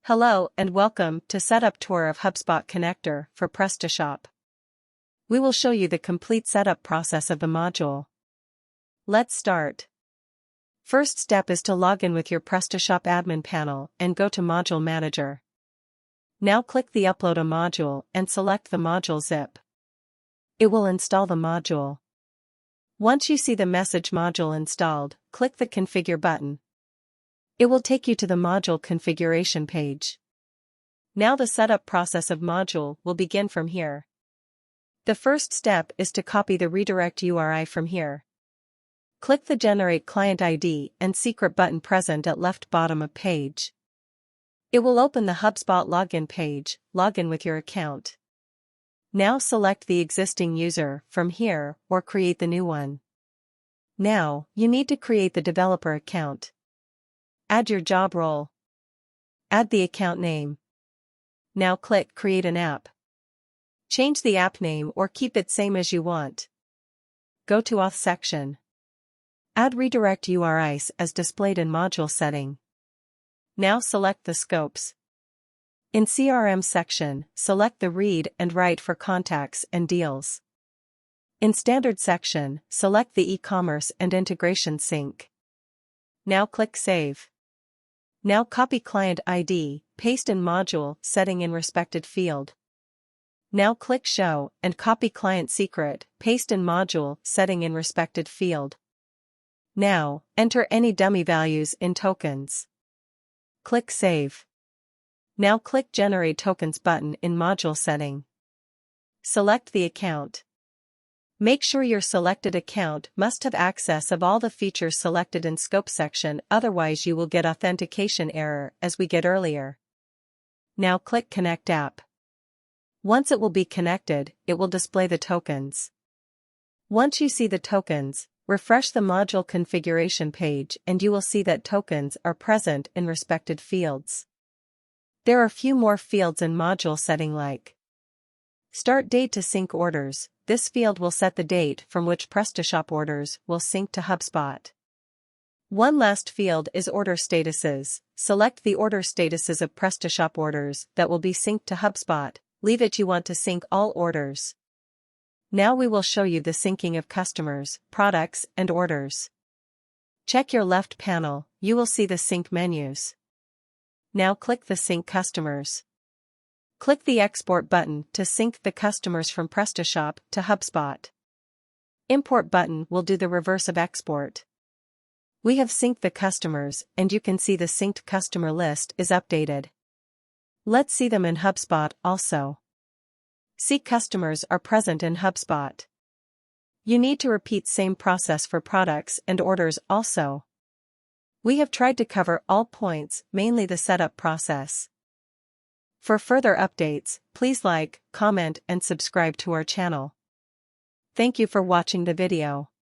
Hello and welcome to Setup Tour of HubSpot Connector for Prestashop. We will show you the complete setup process of the module. Let's start. First step is to log in with your Prestashop admin panel and go to Module Manager. Now click the Upload a Module and select the module zip. It will install the module. Once you see the message module installed, click the Configure button. It will take you to the module configuration page. Now the setup process of module will begin from here. The first step is to copy the redirect URI from here. Click the Generate Client ID and Secret button present at left bottom of page. It will open the HubSpot login page. Log in with your account. Now select the existing user from here or create the new one. Now, you need to create the developer account. Add your job role. Add the account name. Now click Create an app. Change the app name or keep it same as you want. Go to Auth section. Add redirect URIs as displayed in module setting. Now select the scopes. In CRM section, select the read and write for contacts and deals. In standard section, select the e-commerce and integration sync. Now click Save. Now copy client ID, paste in module setting in respected field. Now click Show and copy client secret, paste in module setting in respected field. Now, enter any dummy values in tokens. Click Save. Now click Generate Tokens button in module setting. Select the account. Make sure your selected account must have access of all the features selected in Scope section, otherwise you will get authentication error as we get earlier. Now click Connect App. Once it will be connected, it will display the tokens. Once you see the tokens, refresh the module configuration page and you will see that tokens are present in respected fields. There are a few more fields in module setting like Start Date to sync orders. This field will set the date from which Prestashop orders will sync to HubSpot. One last field is Order Statuses. Select the order statuses of Prestashop orders that will be synced to HubSpot. Leave it you want to sync all orders. Now we will show you the syncing of customers, products, and orders. Check your left panel, you will see the sync menus. Now click the Sync Customers. Click the Export button to sync the customers from Prestashop to HubSpot. Import button will do the reverse of export. We have synced the customers and you can see the synced customer list is updated. Let's see them in HubSpot also. See customers are present in HubSpot. You need to repeat same process for products and orders also. We have tried to cover all points, mainly the setup process. For further updates, please like, comment and subscribe to our channel. Thank you for watching the video.